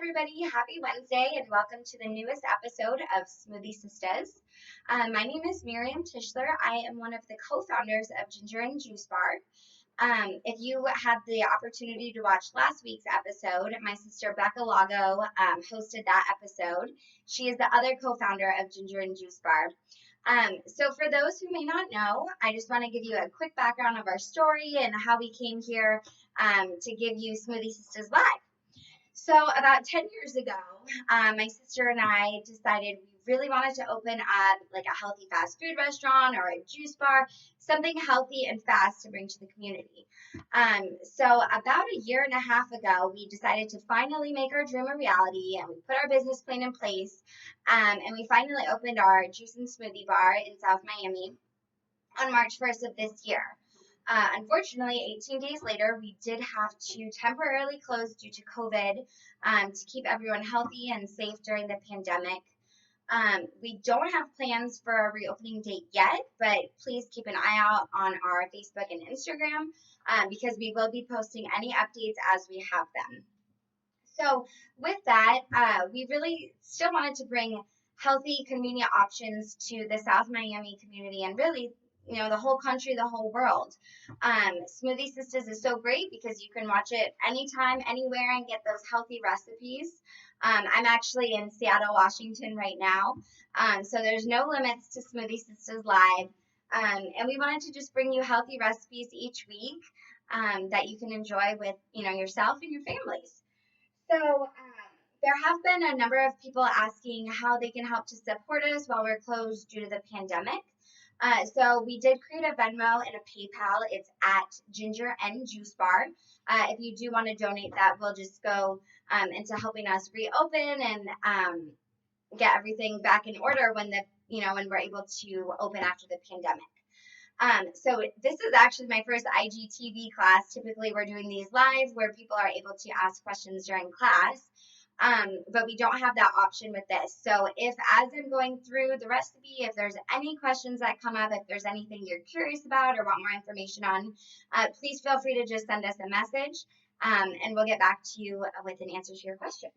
everybody. Happy Wednesday, and welcome to the newest episode of Smoothie Sistas. My name is Miriam Tischler. I am one of the co-founders of Ginger and Juice Bar. If you had the opportunity to watch last week's episode, my sister Becca Lago hosted that episode. She is the other co-founder of Ginger and Juice Bar. So for those who may not know, I just want to give you a quick background of our story and how we came here to give you Smoothie Sistas Live. So about 10 years ago, my sister and I decided we really wanted to open up like a healthy fast food restaurant or a juice bar, something healthy and fast to bring to the community. So about a year and a half ago, we decided to finally make our dream a reality, and we put our business plan in place, and we finally opened our juice and smoothie bar in South Miami on March 1st of this year. Unfortunately, 18 days later, we did have to temporarily close due to COVID to keep everyone healthy and safe during the pandemic. We don't have plans for a reopening date yet, but please keep an eye out on our Facebook and Instagram because we will be posting any updates as we have them. So with that, we really still wanted to bring healthy, convenient options to the South Miami community and really the whole country, the whole world. Smoothie Sistas is so great because you can watch it anytime, anywhere, and get those healthy recipes. I'm actually in Seattle, Washington right now, so there's no limits to Smoothie Sistas Live. And we wanted to just bring you healthy recipes each week that you can enjoy with yourself and your families. So there have been a number of people asking how they can help to support us while we're closed due to the pandemic. So we did create a Venmo and a PayPal. It's at Ginger and Juice Bar. If you do want to donate that, we'll just go into helping us reopen and get everything back in order when when we're able to open after the pandemic. So this is actually my first IGTV class. Typically, we're doing these live where people are able to ask questions during class. But we don't have that option with this. So if as I'm going through the recipe, if there's any questions that come up, if there's anything you're curious about or want more information on, please feel free to just send us a message and we'll get back to you with an answer to your question.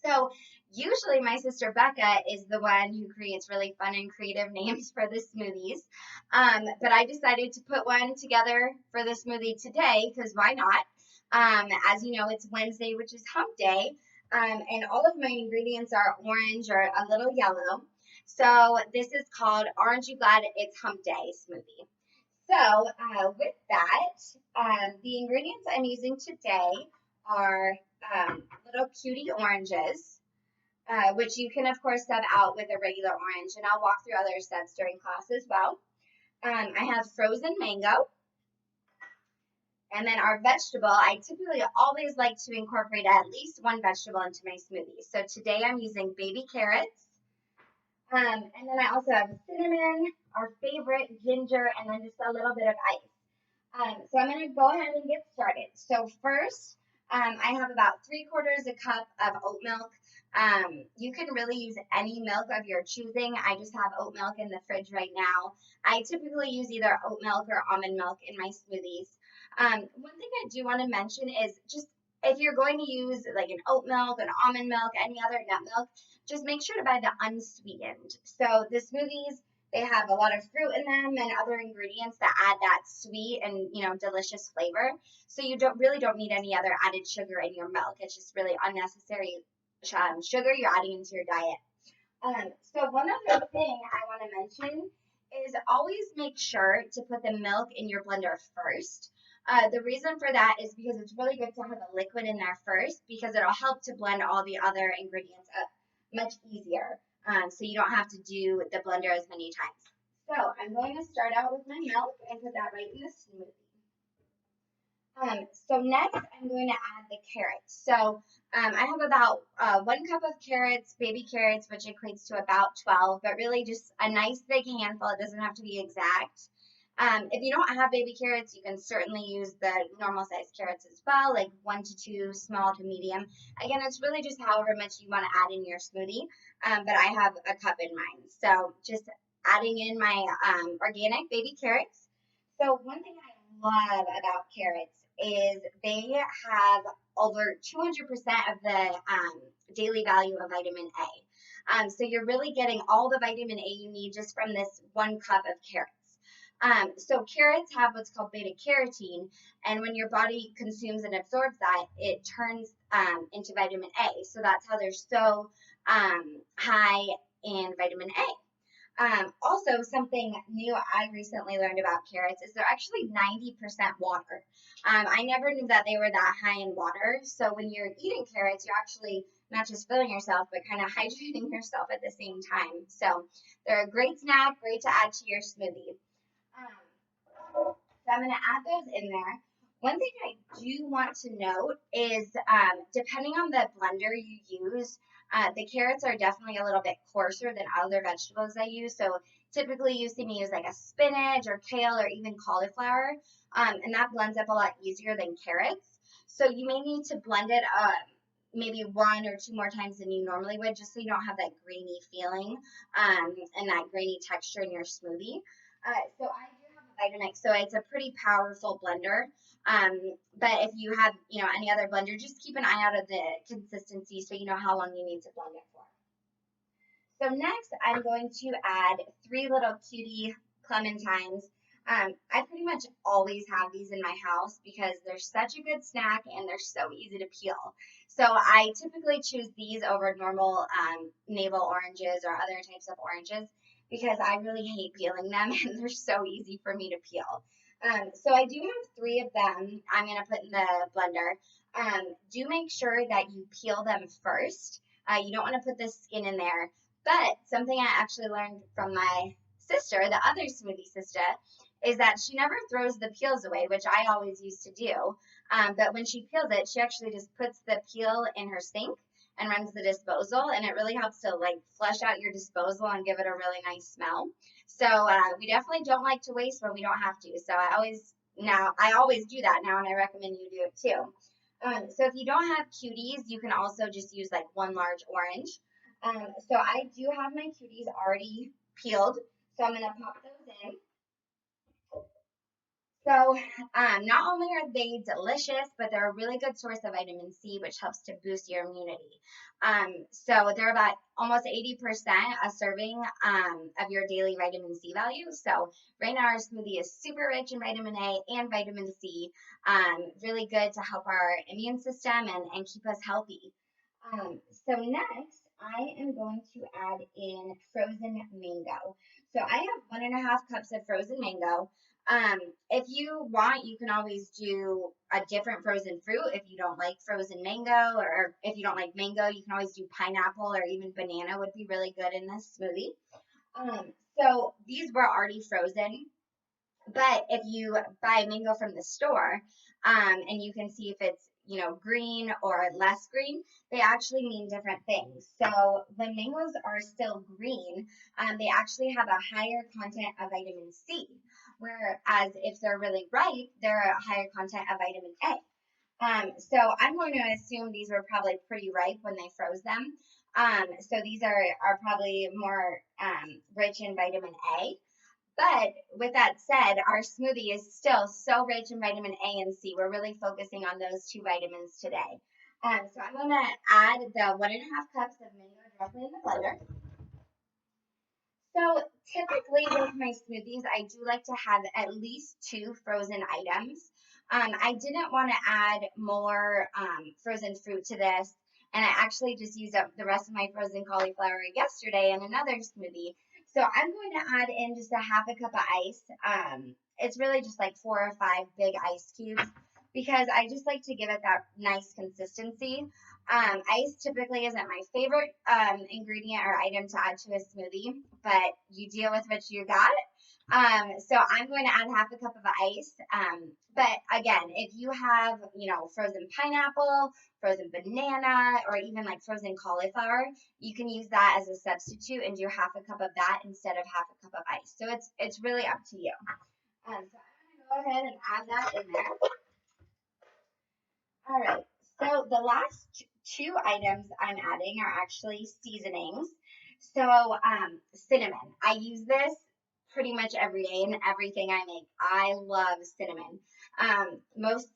So usually my sister Becca is the one who creates really fun and creative names for the smoothies. But I decided to put one together for the smoothie today because why not? As you know, it's Wednesday, which is hump day. And all of my ingredients are orange or a little yellow. So this is called Aren't You Glad It's Hump Day smoothie. So with that, the ingredients I'm using today are little cutie oranges, which you can of course sub out with a regular orange, and I'll walk through other steps during class as well. I have frozen mango. And then our vegetable, I typically always like to incorporate at least one vegetable into my smoothie. So today I'm using baby carrots. And then I also have cinnamon, our favorite, ginger, and then just a little bit of ice. So I'm going to go ahead and get started. So first, I have about 3/4 cup of oat milk. You can really use any milk of your choosing. I just have oat milk in the fridge right now. I typically use either oat milk or almond milk in my smoothies. One thing I do want to mention is just if you're going to use like an oat milk, an almond milk, any other nut milk, just make sure to buy the unsweetened. So the smoothies, they have a lot of fruit in them and other ingredients that add that sweet and delicious flavor. So you really don't need any other added sugar in your milk. It's just really unnecessary sugar you're adding into your diet. So one other thing I want to mention is always make sure to put the milk in your blender first. The reason for that is because it's really good to have a liquid in there first because it'll help to blend all the other ingredients up much easier. So you don't have to do the blender as many times. So I'm going to start out with my milk and put that right in the smoothie. So next I'm going to add the carrots. So I have about 1 cup of carrots, baby carrots, which equates to about 12, but really just a nice big handful. It doesn't have to be exact. If you don't have baby carrots, you can certainly use the normal size carrots as well, like 1 to 2, small to medium. Again, it's really just however much you want to add in your smoothie, but I have a cup in mine. So just adding in my organic baby carrots. So one thing I love about carrots is they have over 200% of the daily value of vitamin A. So you're really getting all the vitamin A you need just from this 1 cup of carrots. So carrots have what's called beta carotene, and when your body consumes and absorbs that, it turns into vitamin A. So that's how they're so high in vitamin A. Also, something new I recently learned about carrots is they're actually 90% water. I never knew that they were that high in water. So when you're eating carrots, you're actually not just filling yourself, but kind of hydrating yourself at the same time. So they're a great snack, great to add to your smoothie. So I'm going to add those in there. One thing I do want to note is depending on the blender you use, the carrots are definitely a little bit coarser than other vegetables I use. So typically you see me use like a spinach or kale or even cauliflower, and that blends up a lot easier than carrots. So you may need to blend it maybe 1 or 2 more times than you normally would, just so you don't have that grainy feeling and that grainy texture in your smoothie. So I do have a Vitamix, so it's a pretty powerful blender. But if you have, any other blender, just keep an eye out of the consistency so you know how long you need to blend it for. So next, I'm going to add 3 little cutie clementines. I pretty much always have these in my house because they're such a good snack and they're so easy to peel. So I typically choose these over normal navel oranges or other types of oranges because I really hate peeling them and they're so easy for me to peel. So I do have 3 of them I'm going to put in the blender. Do make sure that you peel them first. You don't want to put the skin in there. But something I actually learned from my sister, the other smoothie sister, is that she never throws the peels away, which I always used to do. But when she peels it, she actually just puts the peel in her sink and runs the disposal, and it really helps to like flush out your disposal and give it a really nice smell. So we definitely don't like to waste when we don't have to. So I always do that now, and I recommend you do it too. So if you don't have cuties, you can also just use like 1 large orange. So I do have my cuties already peeled, so I'm going to pop those in. So not only are they delicious, but they're a really good source of vitamin C, which helps to boost your immunity. So they're about almost 80% a serving of your daily vitamin C value. So right now our smoothie is super rich in vitamin A and vitamin C. Really good to help our immune system and keep us healthy. So next, I am going to add in frozen mango. So I have 1.5 cups of frozen mango. If you want, you can always do a different frozen fruit. If you don't like frozen mango, or if you don't like mango, you can always do pineapple or even banana would be really good in this smoothie. So these were already frozen. But if you buy mango from the store, and you can see if it's, green or less green, they actually mean different things. So when mangoes are still green, they actually have a higher content of vitamin C, whereas if they're really ripe, they're a higher content of vitamin A. So I'm going to assume these were probably pretty ripe when they froze them. So these are probably more rich in vitamin A. But with that said, our smoothie is still so rich in vitamin A and C. We're really focusing on those 2 vitamins today. So I'm going to add the 1.5 cups of mango directly in the blender. So typically with my smoothies, I do like to have at least 2 frozen items. I didn't want to add more frozen fruit to this, and I actually just used up the rest of my frozen cauliflower yesterday in another smoothie. So I'm going to add in just a 1/2 cup of ice. It's really just like 4 or 5 big ice cubes because I just like to give it that nice consistency. Ice typically isn't my favorite ingredient or item to add to a smoothie, but you deal with what you got. So I'm going to add 1/2 cup of ice. But again, if you have, frozen pineapple, frozen banana, or even like frozen cauliflower, you can use that as a substitute and do 1/2 cup of that instead of 1/2 cup of ice. So it's really up to you. So I'm going to go ahead and add that in there. All right. So the last 2 items I'm adding are actually seasonings. So cinnamon. I use this pretty much every day in everything I make. I love cinnamon. Most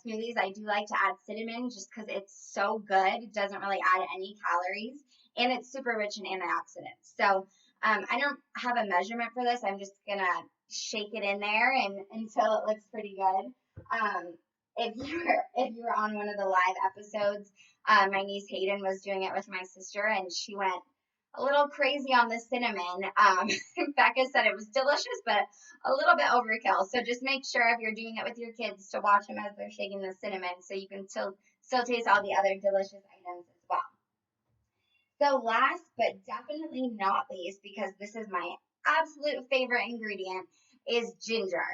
smoothies, I do like to add cinnamon just because it's so good. It doesn't really add any calories, and it's super rich in antioxidants. So I don't have a measurement for this. I'm just gonna shake it in there and until it looks pretty good. If you were on one of the live episodes, my niece Hayden was doing it with my sister, and she went a little crazy on the cinnamon. Becca said it was delicious, but a little bit overkill. So just make sure if you're doing it with your kids to watch them as they're shaking the cinnamon, so you can still taste all the other delicious items as well. So last but definitely not least, because this is my absolute favorite ingredient, is ginger.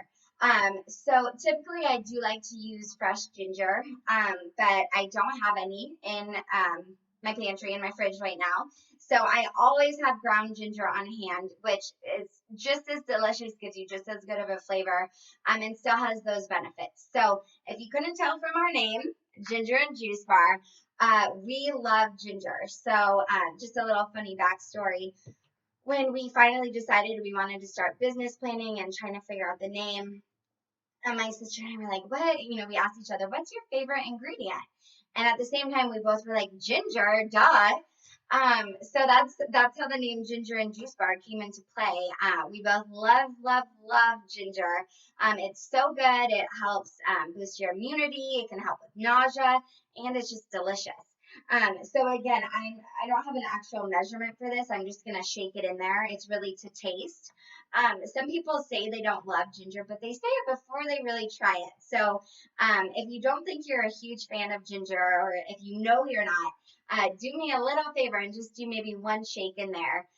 So typically I do like to use fresh ginger, but I don't have any in my pantry in my fridge right now. So I always have ground ginger on hand, which is just as delicious, gives you just as good of a flavor, and still has those benefits. So if you couldn't tell from our name, Ginger and Juice Bar, we love ginger. So just a little funny backstory. When we finally decided we wanted to start business planning and trying to figure out the name, and my sister and I were like, what? We asked each other, what's your favorite ingredient? And at the same time, we both were like, ginger, duh. So that's how the name Ginger and Juice Bar came into play. We both love ginger. It's so good. It helps boost your immunity. It can help with nausea, and it's just delicious. So again, I don't have an actual measurement for this. I'm just gonna shake it in there. It's really to taste. Some people say they don't love ginger, but they say it before they really try it. So if you don't think you're a huge fan of ginger, or if you know you're not, do me a little favor and just do maybe one shake in there,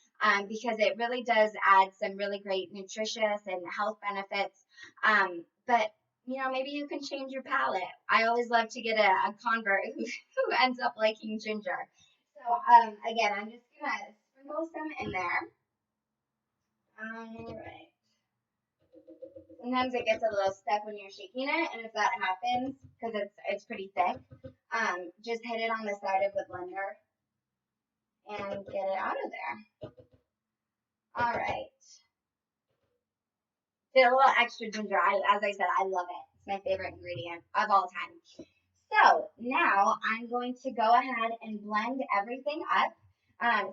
because it really does add some really great nutritious and health benefits. But maybe you can change your palate. I always love to get a convert who ends up liking ginger. So again, I'm just gonna sprinkle some in there. All right. Sometimes it gets a little stuck when you're shaking it, and if that happens, because it's pretty thick, just hit it on the side of the blender and get it out of there. All right. Did a little extra ginger. As I said, I love it. It's my favorite ingredient of all time. So now I'm going to go ahead and blend everything up.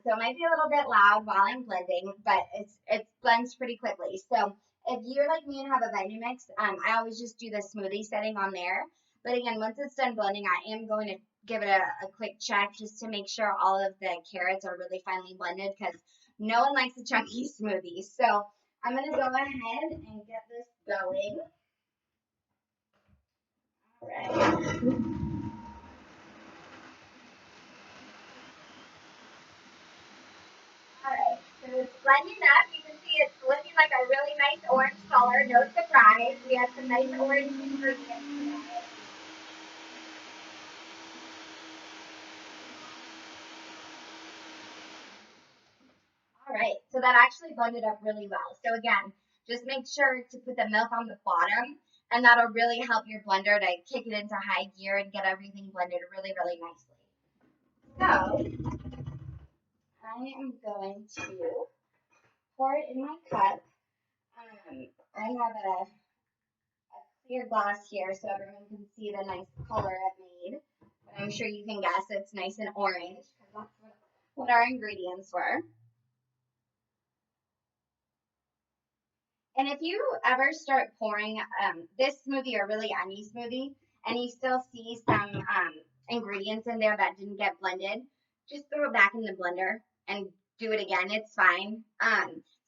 So it might be a little bit loud while I'm blending, but it blends pretty quickly. So if you're like me and have a Vitamix, I always just do the smoothie setting on there. But again, once it's done blending, I am going to give it a quick check just to make sure all of the carrots are really finely blended, because no one likes a chunky smoothie. So I'm going to go ahead and get this going. All right. Alright, so it's blending up. You can see it's looking like a really nice orange color. No surprise. We have some nice orange ingredients today. Alright, so that actually blended up really well. So again, just make sure to put the milk on the bottom, and that'll really help your blender to kick it into high gear and get everything blended really, really nicely. So I am going to pour it in my cup. I have a clear glass here so everyone can see the nice color it made. But I'm sure you can guess it's nice and orange, because that's what our ingredients were. And if you ever start pouring this smoothie, or really any smoothie, and you still see some ingredients in there that didn't get blended, just throw it back in the blender and do it again. It's fine.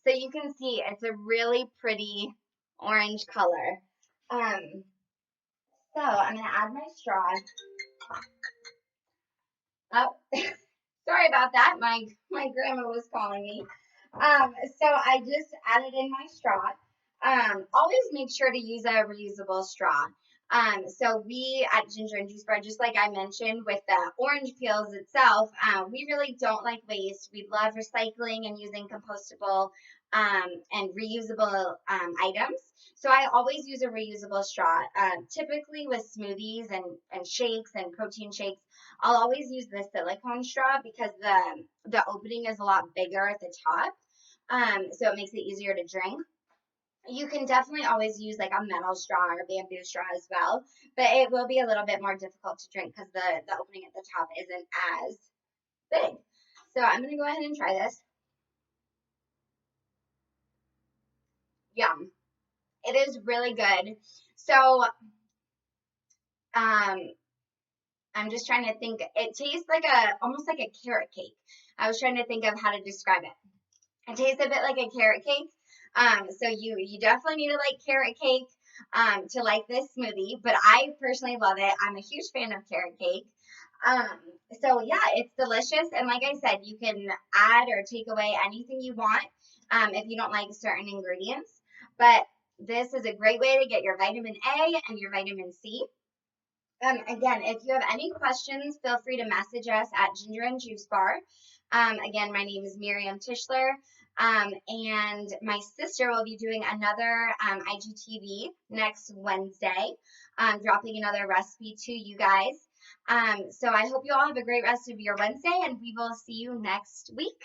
So you can see it's a really pretty orange color. So I'm going to add my straw. Oh, sorry about that. My grandma was calling me. So I just added in my straw. Always make sure to use a reusable straw. So we at Ginger and Juice Bar, just like I mentioned with the orange peels itself, we really don't like waste. We love recycling and using compostable and reusable items. So I always use a reusable straw. Typically with smoothies and shakes and protein shakes, I'll always use the silicone straw because the opening is a lot bigger at the top. so it makes it easier to drink. You can definitely always use like a metal straw or bamboo straw as well, but it will be a little bit more difficult to drink because the opening at the top isn't as big. So I'm gonna go ahead and try this. Yum. It is really good. So um, I'm just trying to think. It tastes like almost like a carrot cake. I was trying to think of how to describe it. It tastes a bit like a carrot cake. So you definitely need to like carrot cake to like this smoothie, but I personally love it. I'm a huge fan of carrot cake. Um, so yeah, it's delicious, and like I said, you can add or take away anything you want if you don't like certain ingredients. But this is a great way to get your vitamin A and your vitamin C. Again, if you have any questions, feel free to message us at Ginger and Juice Bar. Again, my name is Miriam Tischler, and my sister will be doing another IGTV next Wednesday, dropping another recipe to you guys. So I hope you all have a great rest of your Wednesday, and we will see you next week.